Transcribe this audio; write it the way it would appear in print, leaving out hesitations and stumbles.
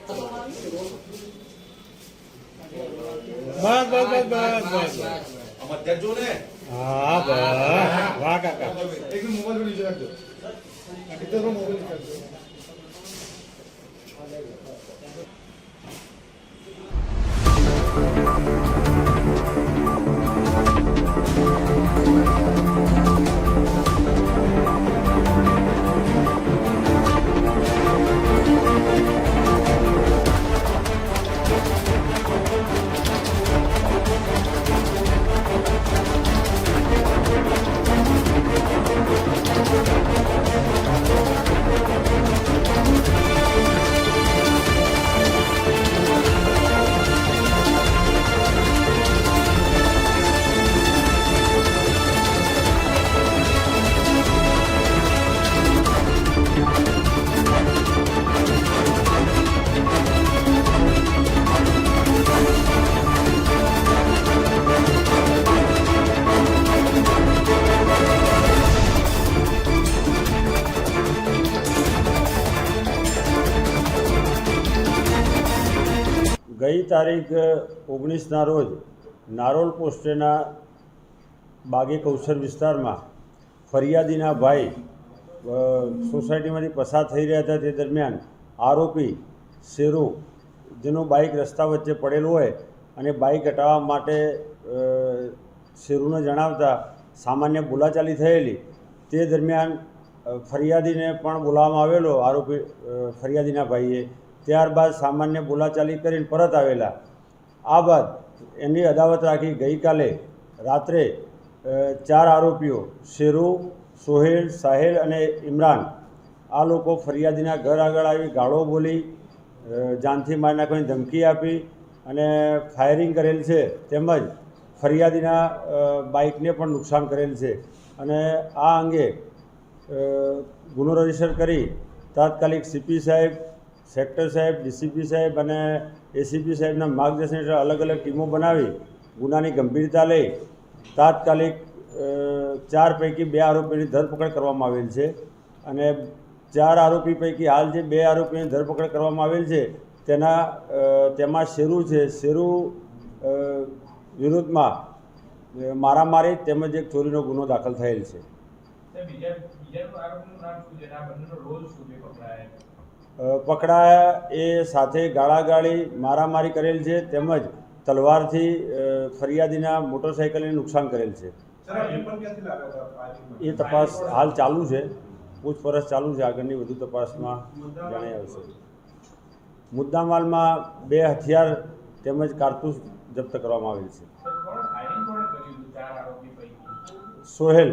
બસ બસ બસ બસ બસ હા બસ વાહ કાકા એક મોબાઈલ નીચે રાખજો ઇધર મોબાઈલ નીચે ગઈ તારીખ 19ના રોજ નારોલ પોસ્ટેના બાગે કૌશર વિસ્તારમાં ફરિયાદીના ભાઈ સોસાયટીમાંથી પસાર થઈ રહ્યા હતા. તે દરમિયાન આરોપી શેરુ, જેનું બાઇક રસ્તા વચ્ચે પડેલું હોય અને બાઇક હટાવવા માટે શેરુને જણાવતા સામાન્ય બોલાચાલી થયેલી. તે દરમિયાન ફરિયાદીને પણ બોલાવવામાં આવેલો આરોપી ફરિયાદીના ભાઈએ. ત્યારબાદ સામાન્ય બોલાચાલી કરીને પરત આવેલા. આ બાદ એની અદાવત રાખી ગઈકાલે રાત્રે 4 આરોપીઓ શેરુ, સોહેલ, સાહેલ અને ઇમરાન, આ લોકો ફરિયાદીના ઘર આગળ આવી ગાળો બોલી, જાનથી મારી નાખવાની ધમકી આપી અને ફાયરિંગ કરેલ છે. તેમજ ફરિયાદીના બાઇકને પણ નુકસાન કરેલ છે. અને આ અંગે ગુનો રજીસ્ટર કરી તાત્કાલિક સીપી સાહેબ, સેક્ટર સાહેબ, ડીસીપી સાહેબ અને એસીપી સાહેબના માર્ગદર્શન હેઠળ અલગ અલગ ટીમો બનાવી ગુનાની ગંભીરતા લઈ તાત્કાલિક 4 પૈકી 2 આરોપીની ધરપકડ કરવામાં આવેલ છે. અને 4 આરોપી પૈકી હાલ જે 2 આરોપીની ધરપકડ કરવામાં આવેલ છે તેમાં શેરુ છે. શેરુ વિરુદ્ધમાં મારામારી તેમજ એક ચોરીનો ગુનો દાખલ થયેલ છે. પકડાયા એ સાથે ગાળાગાળી, મારામારી કરેલ છે તેમજ તલવારથી ફરિયાદીના મોટરસાઇકલને નુકસાન કરેલ છે. એ તપાસ હાલ ચાલુ છે, પૂછપરછ ચાલુ છે. આગળની વધુ તપાસમાં જણાઈ આવશે. મુદ્દામાલમાં 2 હથિયાર તેમજ કારતૂસ જપ્ત કરવામાં આવેલ છે. સોહેલ.